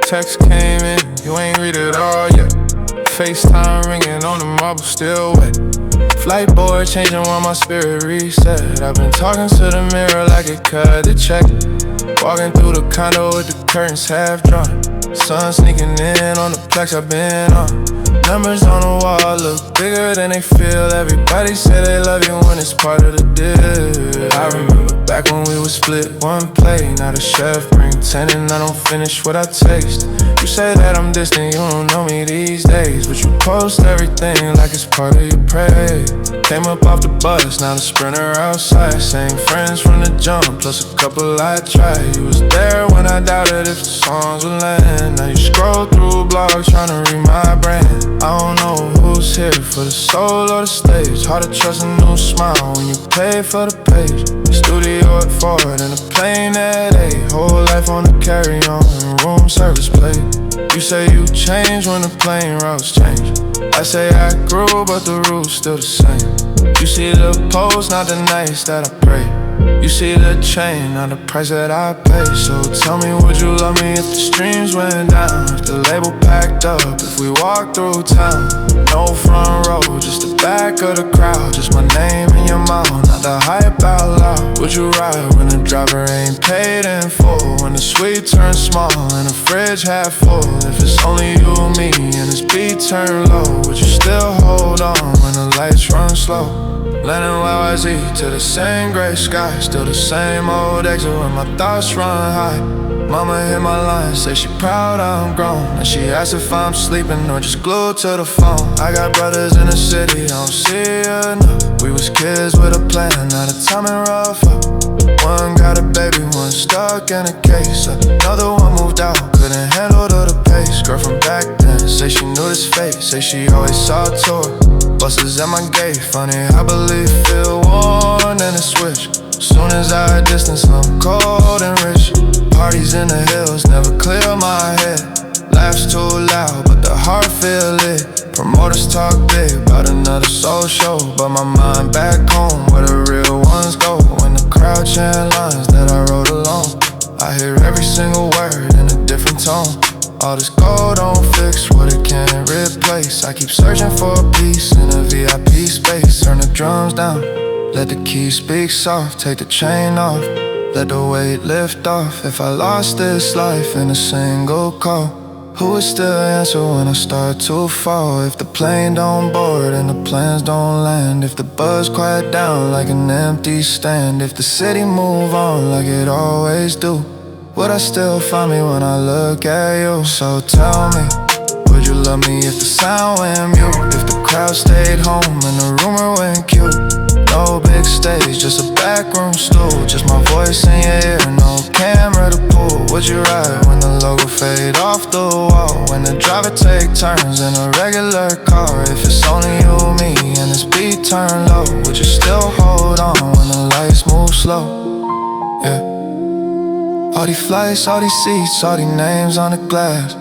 text came in, you ain't read it all yet. FaceTime ringing on the marble still wet. Flight board changing while my spirit reset. I've been talking to the mirror like it cut the check. Walking through the condo with the curtains half drawn. Sun sneaking in on the plex I've been on. Numbers on the wall look bigger than they feel. Everybody say they love you when it's part of the deal. I remember back when we would split one plate. Now the chef bring 10 and I don't finish what I taste. You say that I'm distant, you don't know me these days, but you post everything like it's part of your praise. Came up off the bus, now the sprinter outside. Same friends from the jump, plus a couple I tried. You was there when I doubted if the songs would land. Now you scroll through blogs trying to read my brand. I don't know who's here for the soul or the stage. Hard to trust a new smile when you pay for the page. Studio at 4 and a plane at 8. Whole life on the carry-on and room service plate. You say you change when the plane routes change. I say I grew but the rules still the same. You see the post, not the nights that I pray. You see the chain, not the price that I pay. So tell me, would you love me if the streams went down? If the label packed up, if we walked through town? No front row, just the back of the crowd. Just my name in your mouth, not the hype out loud. Would you ride when the driver ain't paid in full? When the suite turns small and the fridge half full? If it's only you and me and this beat turn low, would you still hold on when the lights run slow? Landing YYZ to the same gray sky. Still the same old exit when my thoughts run high. Mama hit my line, say she proud I'm grown. And she asked if I'm sleeping or just glued to the phone. I got brothers in the city, I don't see enough. We was kids with a plan, now the timing rough up. One got a baby, one stuck in a case. Another one moved out, couldn't handle the pace. Girl from back then, say she knew this face. Say she always saw a tour. Buses at my gate, funny, I believe feel worn and a switch. Soon as I distance, I'm cold and rich. Parties in the hills, never clear my head. Laughs too loud, but the heart feel it. Promoters talk big about another soul show, but my mind back home where the real ones go. When the crowd chant lines that I wrote alone, I hear every single word in a different tone. All this gold don't fix what it can't replace. I keep searching for a piece in a VIP space. Turn the drums down, let the keys speak soft. Take the chain off, let the weight lift off. If I lost this life in a single call, who would still answer when I start to fall? If the plane don't board and the plans don't land, if the buzz quiet down like an empty stand, if the city move on like it always do, would I still find me when I look at you? So tell me, would you love me if the sound went mute? If the crowd stayed home and the rumor went cute? No big stage, just a backroom stool. Just my voice in your ear, no camera to pull. Would you ride when the logo fade off the wall? When the driver take turns in a regular car? If it's only you and me and this beat turn low, would you still hold on when the lights move slow? Yeah. All these flights, all these seats, all these names on the glass.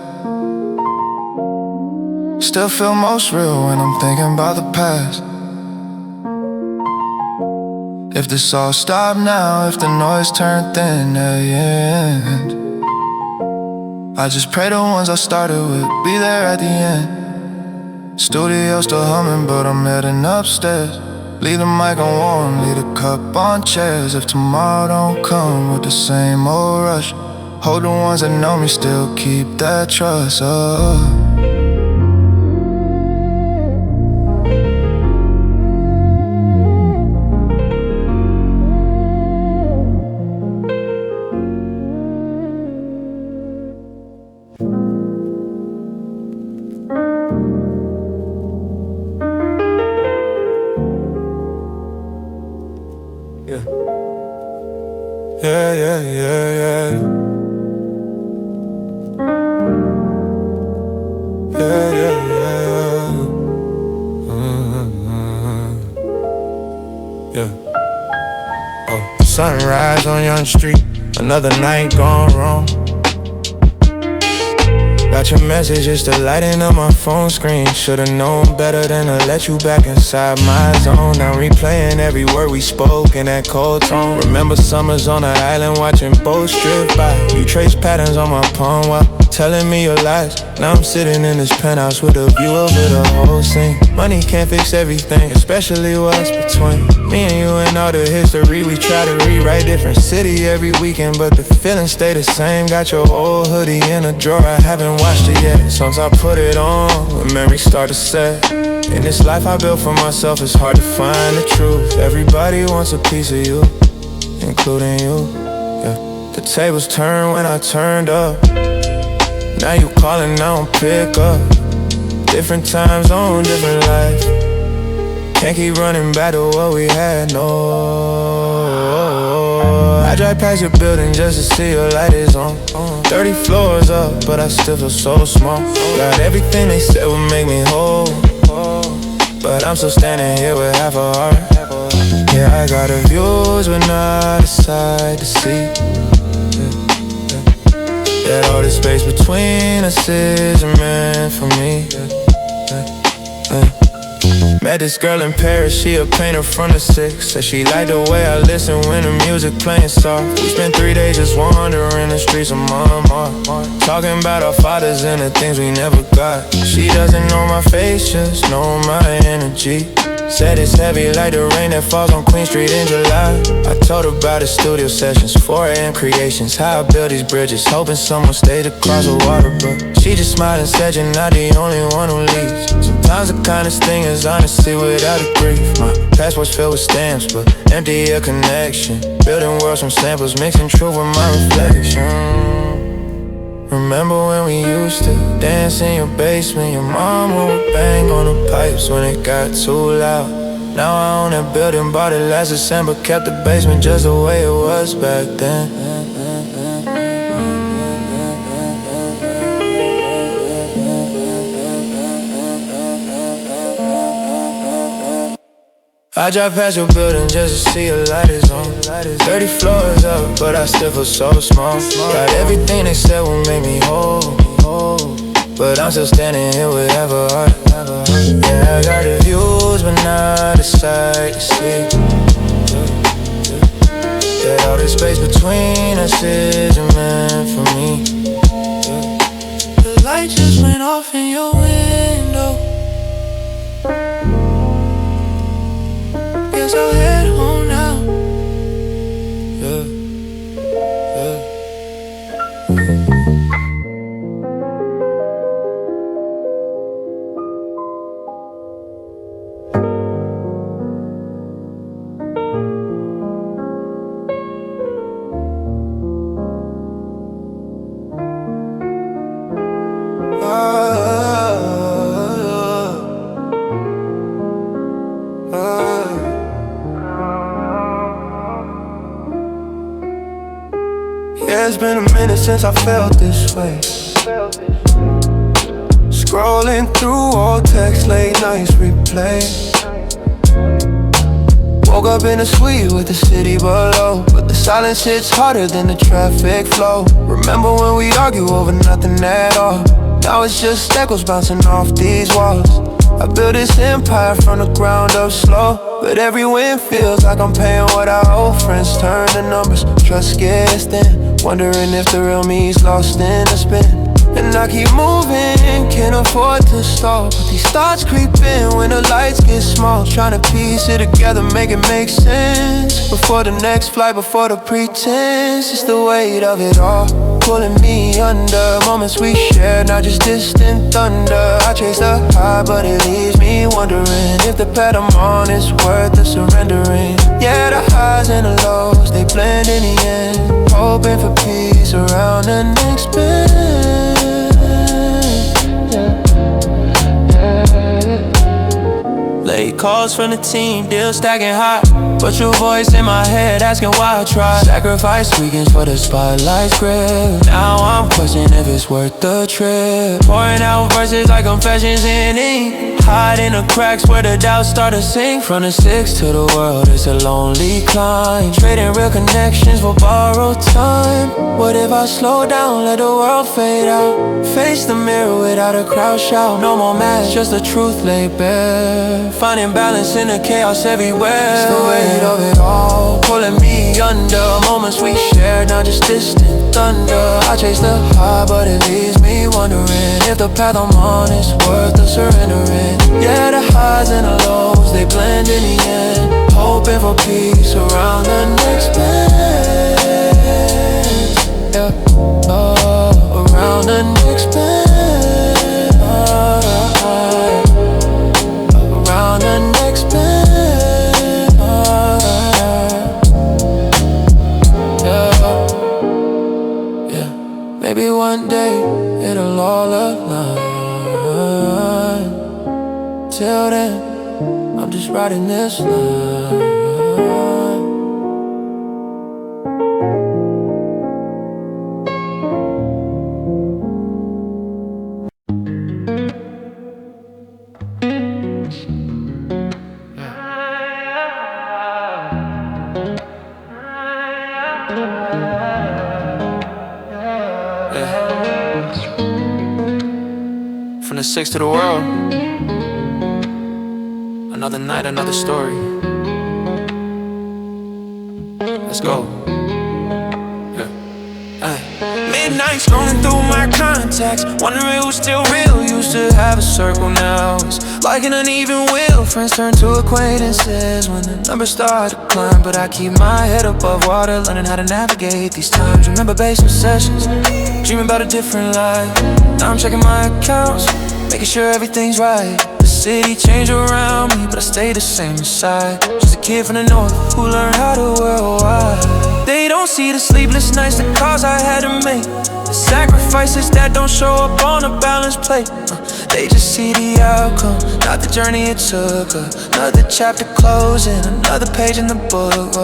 Still feel most real when I'm thinking about the past. If this all stopped now, if the noise turned thin at the end, I just pray the ones I started with be there at the end. Studio still humming, but I'm heading upstairs. Leave the mic on warm, leave the cup on chairs. If tomorrow don't come with the same old rush, hold the ones that know me, still keep that trust. Sunrise on Young Street, another night gone wrong. Got your messages to lighting up my phone screen. Should've known better than to let you back inside my zone. Now replaying every word we spoke in that cold tone. Remember summers on the island watching boats drift by. You trace patterns on my palm while telling me your lies. Now I'm sitting in this penthouse with a view over the whole scene. Money can't fix everything, especially what's between me and you and all the history. We try to rewrite different city every weekend, but the feelings stay the same. Got your old hoodie in a drawer, I haven't washed it yet. Sometimes I put it on when memories start to set. In this life I built for myself, it's hard to find the truth. Everybody wants a piece of you, including you, yeah. The tables turned when I turned up. Now you calling, I don't pick up. Different time zone, different life. Can't keep running back to what we had, no. I drive past your building just to see your light is on. 30 floors up, but I still feel so small. Got everything they said would make me whole, but I'm still standing here with half a heart. Yeah, I got the views, but not a sight to see. That all the space between us isn't meant for me. Met this girl in Paris, she a painter from the 6. Said she liked the way I listen when the music playing soft. We spent 3 days just wandering the streets of Mama, talking about our fathers and the things we never got. She doesn't know my face, just know my energy. Said it's heavy like the rain that falls on Queen Street in July. I told her about the studio sessions, 4 AM creations, how I build these bridges, hoping someone stayed across the water. But she just smiled and said you're not the only one who leaves. Sometimes the kindest thing is honesty without a grief. My passport's filled with stamps, but empty a connection. Building worlds from samples, mixing truth with my reflection. Remember when we used to dance in your basement? Your mom would bang on the pipes when it got too loud. Now I own that building, bought it last December, kept the basement just the way it was back then. I drive past your building just to see your light is on. 30 floors up, but I still feel so small. Got everything they said will make me whole, but I'm still standing here with half a heart. Yeah, I got the views, but not a sight to see. That all the space between us isn't meant for me. The light just went off in your window. Guess I'll head home now. Yeah, yeah. Yeah, it's been a minute since I felt this way. Scrolling through old texts, late nights replay. Woke up in a suite with the city below, but the silence hits harder than the traffic flow. Remember when we'd argue over nothing at all? Now it's just echoes bouncing off these walls. I built this empire from the ground up slow, but every win feels like I'm paying what our old friends turn to numbers. Trust gets thin, wondering if the real me's lost in the spin. And I keep moving, can't afford to stall, but these thoughts creep in when the lights get small. Trying to piece it together, make it make sense. Before the next flight, before the pretense. It's the weight of it all pulling me under. Moments we shared, not just distant thunder. I chase the high, but it leaves me wondering if the path I'm on is worth the surrendering. Yeah, the highs and the lows, they blend in the end. Hoping for peace around the next bend. Late calls from the team, deal stacking high, but your voice in my head asking why I try. Sacrifice weekends for the spotlight's grip. Now I'm questioning if it's worth the trip. Pouring out verses like confessions in ink. Hide in the cracks where the doubts start to sink. From the 6 to the world, it's a lonely climb. Trading real connections for borrowed time. What if I slow down, let the world fade out? Face the mirror without a crowd shout. No more masks, just the truth laid bare. Finding balance in the chaos everywhere. It's the weight of it all pulling me under. Moments we shared, not just distant thunder, I chase the high, but it leaves me wondering if the path I'm on is worth the surrendering. Yeah, the highs and the lows, they blend in the end. Hoping for peace around the next bend. Yeah, around the next bend. Around the next bend. Yeah, maybe one day it'll all align. Till then, I'm just riding this line. From the six to the world, another night, another story. Let's go. Midnight scrolling through my contacts, wondering who's still real. Used to have a circle, now it's like an uneven wheel. Friends turn to acquaintances when the numbers start to climb. But I keep my head above water, learning how to navigate these times. Remember basement sessions, dreaming about a different life. Now I'm checking my accounts, making sure everything's right. The city changed around me, but I stayed the same inside. Just a kid from the north who learned how to worldwide. They don't see the sleepless nights, the calls I had to make, the sacrifices that don't show up on a balanced plate. They just see the outcome, not the journey it took. Another chapter closing, another page in the book.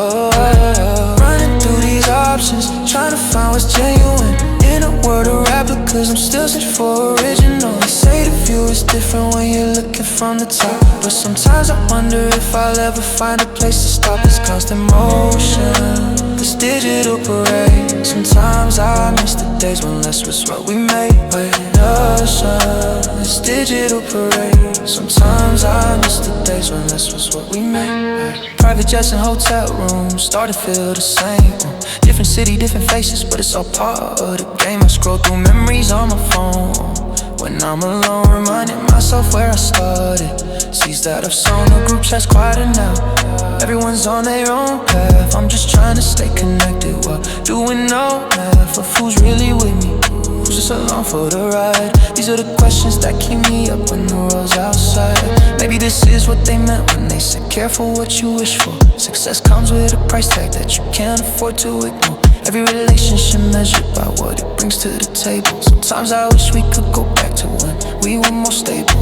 Running through these options, trying to find what's genuine in a world of replicas. I'm still searching for original. They say the view is different when you're looking from the top, but sometimes I wonder if I'll ever find a place to stop this constant motion, this digital parade. Sometimes I miss the days when less was what we made. Waiting us on this digital parade. Sometimes I miss the days when less was what we made. Private jets and hotel rooms start to feel the same. Different city, different faces, but it's all part of the game. I scroll through memories on my phone when I'm alone, reminding myself where I started. Sees that I've sown, the group chat's quieter now. Everyone's on their own path. I'm just trying to stay connected while doing no math of who's really with me, who's just along for the ride. These are the questions that keep me up when the world's outside. Maybe this is what they meant when they said careful what you wish for. Success comes with a price tag that you can't afford to ignore. Every relationship measured by what it brings to the table. Sometimes I wish we could go back to when we were more stable,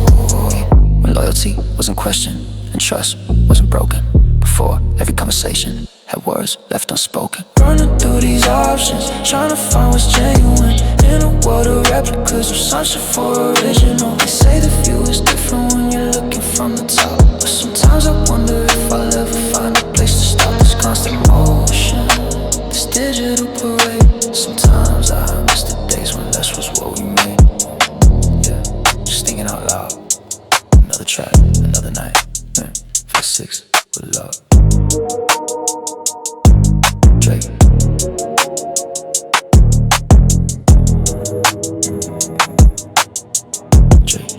when loyalty wasn't questioned and trust wasn't broken. Before every conversation had words left unspoken. Running through these options, trying to find what's genuine in a world of replicas. I'm searching for original. They say the view is different when you're looking from the top, but sometimes I wonder if I'll ever find a place to stop this constant motion, this digital parade. Sometimes I miss the days when less was what we made. Yeah, just thinking out loud. Another track, another night. 5-6 with love. Drake. Drake.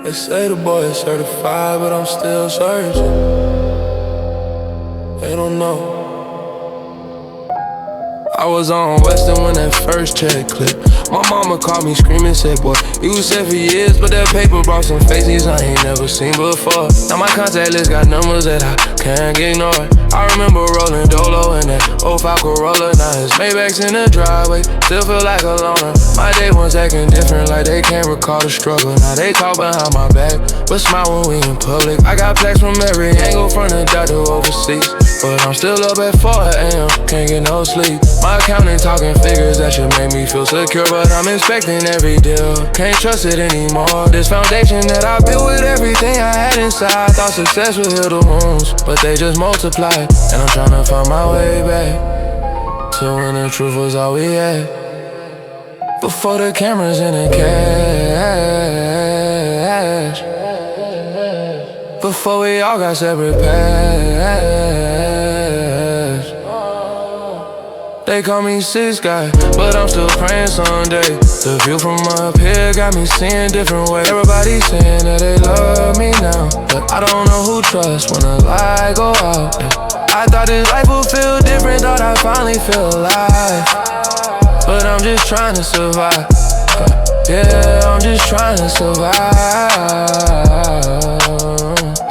They say the boy is certified, but I'm still searching. They don't know. I was on Western when that first check clipped. My mama called me screaming, said, boy, you was set for years, but that paper brought some faces I ain't never seen before. Now my contact list got numbers that I can't get ignored. I remember rolling Dolo in that old Falco roller. Now his Maybach's in the driveway, still feel like a loner. My day ones acting different, like they can't recall the struggle. Now they talk behind my back, but smile when we in public. I got plaques from every angle, from the doctor overseas, but I'm still up at 4 a.m., can't get no sleep. My accountant talking figures that should make me feel secure, but I'm inspecting every deal, can't trust it anymore. This foundation that I built with everything I had inside, thought success would heal the wounds, but they just multiply. And I'm tryna find my way back to when the truth was all we had, before the cameras and the cash, before we all got separate paths. They call me 6 guy, but I'm still praying someday. The view from up here got me seeing different ways. Everybody saying that they love me now, but I don't know who trust when the light go out. I thought this life would feel different, thought I finally feel alive, but I'm just trying to survive. Yeah, I'm just trying to survive.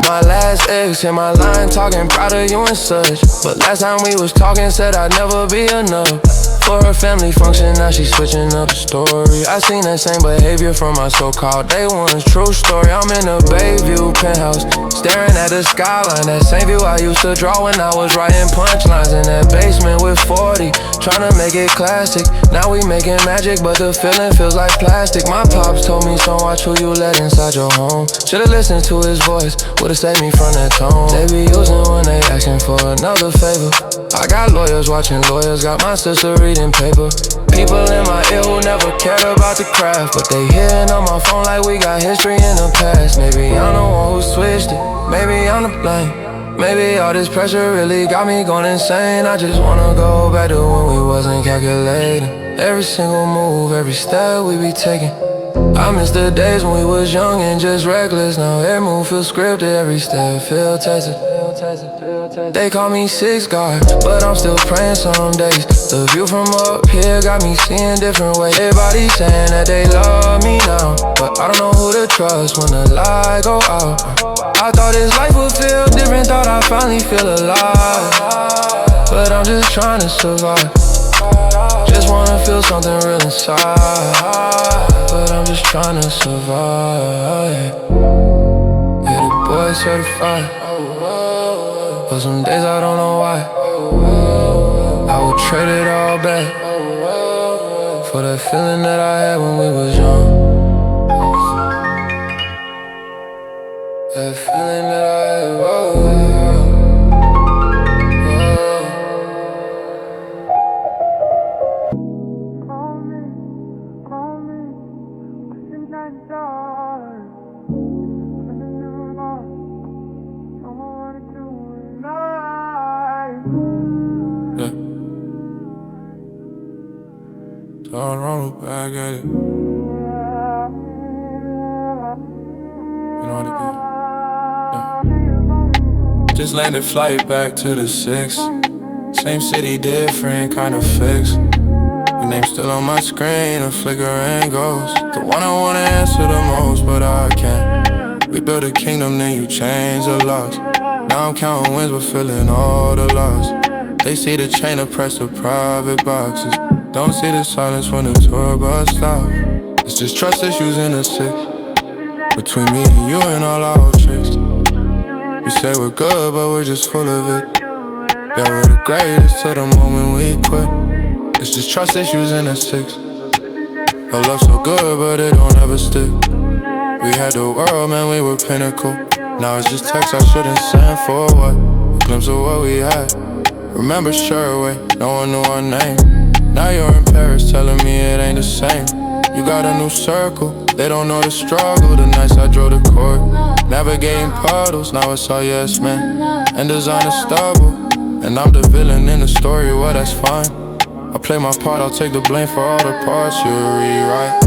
My last ex hit my line talking proud of you and such, but last time we was talking said I'd never be enough for a family function. Now she switching up the story. I seen that same behavior from my so-called day one's true story. I'm in a Bayview penthouse, staring at the skyline, that same view I used to draw when I was writing punchlines in that basement with 40, trying to make it classic. Now we making magic, but the feeling feels like plastic. My pops told me, son, watch who you let inside your home. Should've listened to his voice, would've saved me from that tone. They be using when they asking for another favor. I got lawyers watching lawyers, got my sister reading paper. People in my ear who never cared about the craft, but they hearing on my phone like we got history in the past. Maybe I'm the one who switched it, maybe I'm the blame. Maybe all this pressure really got me going insane. I just wanna go back to when we wasn't calculating every single move, every step we be taking. I miss the days when we was young and just reckless. Now every move feels scripted, every step feel tested. They call me 6 guard, but I'm still praying some days. The view from up here got me seeing different ways. Everybody saying that they love me now, but I don't know who to trust when the light go out. I thought this life would feel different, thought I finally feel alive, but I'm just trying to survive. Just wanna feel something real inside, but I'm just trying to survive. Yeah, the boy certified, but some days I don't know why. I would trade it all back for that feeling that I had when we was young. That feeling that I had, Don't roll back at it. You know what it is. Yeah. Just landed flight back to the 6. Same city, different kind of fix. Your name's still on my screen, a flickering ghost. The one I wanna answer the most, but I can't. We built a kingdom, then you changed the laws. Now I'm counting wins, but feeling all the loss. They see the chain of press the private boxes. Don't see the silence when the tour bus stops. It's just trust issues in the 6. Between me and you and all our tricks. We say we're good, but we're just full of it. Yeah, we're the greatest till the moment we quit. It's just trust issues in the 6. Our love so good, but it don't ever stick. We had the world, man, we were pinnacle. Now it's just text I shouldn't send for what? A glimpse of what we had. Remember Sherway, no one knew our name. Now you're in Paris telling me it ain't the same. You got a new circle, they don't know the struggle. The nights I drove to court, navigating puddles. Now it's all yes man, and designer stubble. And I'm the villain in the story, well that's fine. I play my part, I'll take the blame for all the parts you rewrite.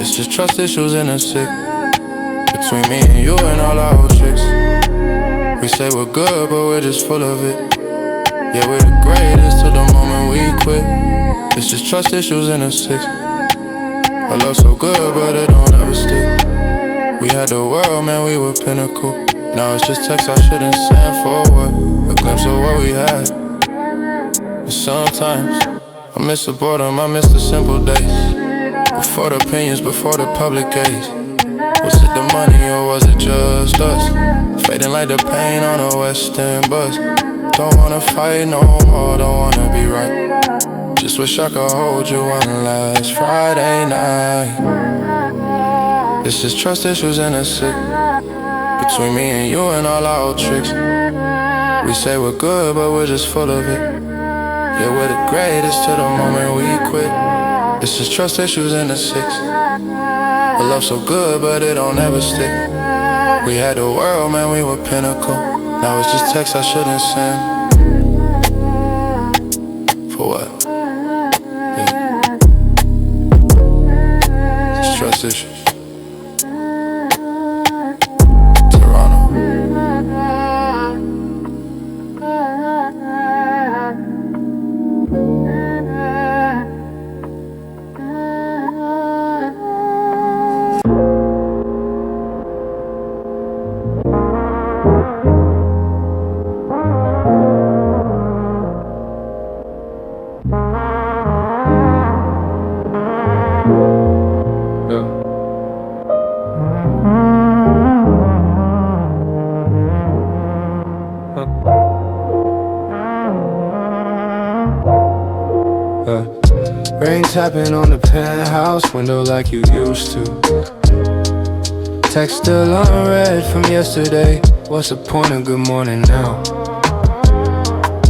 It's just trust issues in the 6. Between me and you and all our chicks. We say we're good, but we're just full of it. Yeah, we're the greatest till the moment we quit. It's just trust issues in the 6. Our love so good, but it don't ever stick. We had the world, man, we were pinnacle. Now it's just text I shouldn't send forward. A glimpse of what we had. But sometimes I miss the boredom, I miss the simple days. Before the opinions, before the public gaze. Was it the money or was it just us? Fading like the pain on a western bus. Don't wanna fight no more, don't wanna be right. Just wish I could hold you one last Friday night. It's just trust issues and a sick. Between me and you and all our old tricks. We say we're good, but we're just full of it. Yeah, we're the greatest to the moment we quit. It's just trust issues and a six. A love so good, but it don't ever stick. We had the world, man, we were pinnacle. Now it's just text I shouldn't send. For what? Yeah. It's trust issues. Rain tapping on the penthouse window like you used to. Text still unread from yesterday. What's the point of good morning now?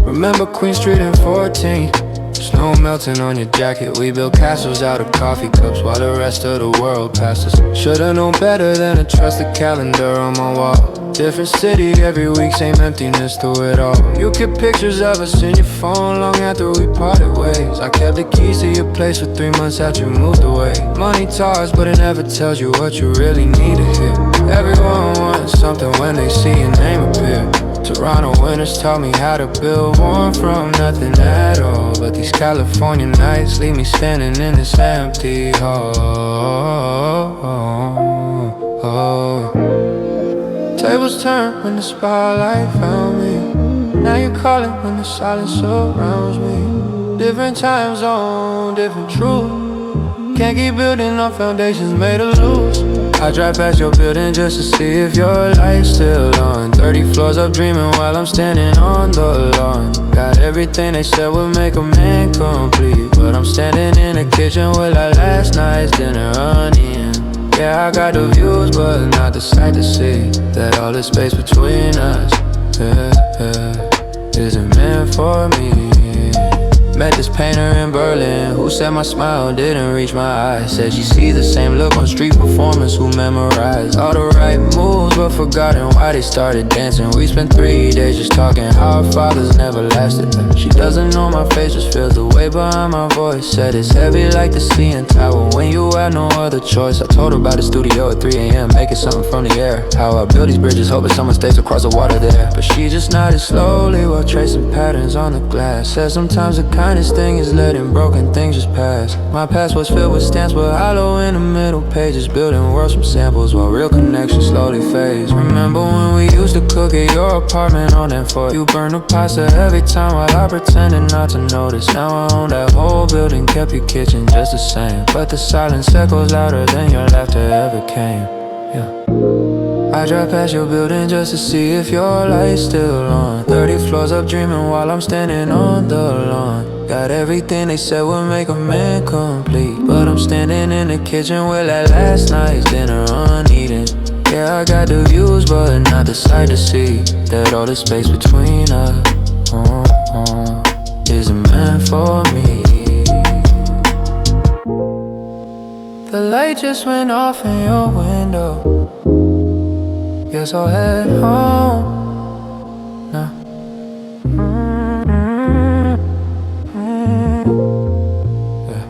Remember Queen Street and 14th. Snow melting on your jacket. We built castles out of coffee cups while the rest of the world passed us. Should've known better than to trust the calendar on my wall. Different city every week, same emptiness to it all. You kept pictures of us in your phone long after we parted ways. I kept the keys to your place for 3 months after you moved away. Money talks, but it never tells you what you really need to hear. Everyone wants something when they see your name appear. Toronto winters taught me how to build warm from nothing at all. But these California nights leave me standing in this empty hall. Tables turn when the spotlight found me. Now you're calling when the silence surrounds me. Different time zone, different truth. Can't keep building on foundations made of loose. I drive past your building just to see if your light's still on. 30 floors up dreaming while I'm standing on the lawn. Got everything they said would make a man complete, but I'm standing in the kitchen with like last night's dinner onion. Yeah, I got the views, but not the sight to see. That all the space between us isn't meant for me. Met this painter in Berlin who said my smile didn't reach my eyes. Said she see the same look on street performers who memorized all the right moves but forgotten why they started dancing. We spent 3 days just talking how our fathers never lasted. She doesn't know my face, just feels the weight behind my voice. Said it's heavy like the CN Tower when you have no other choice. I told her about the studio at 3 a.m. making something from the air. How I build these bridges hoping someone stays across the water there. But she just nodded slowly while tracing patterns on the glass. Said sometimes the kindest thing is letting broken things just pass. My past was filled with stamps but hollow in the middle pages. Building worlds from samples while real connections slowly fades. Remember when we used to cook at your apartment on that fort? You burned the pasta every time while I pretended not to notice. Now I own that whole building, kept your kitchen just the same. But the silence echoes louder than your laughter ever came. Yeah. I drive past your building just to see if your light's still on. 30 floors up dreaming while I'm standing on the lawn. Got everything they said would make a man complete, but I'm standing in the kitchen with that last night's dinner uneaten. Yeah, I got the views but not the sight to see. That all the space between us isn't meant for me. The light just went off in your window. Guess I'll head home now. Yeah.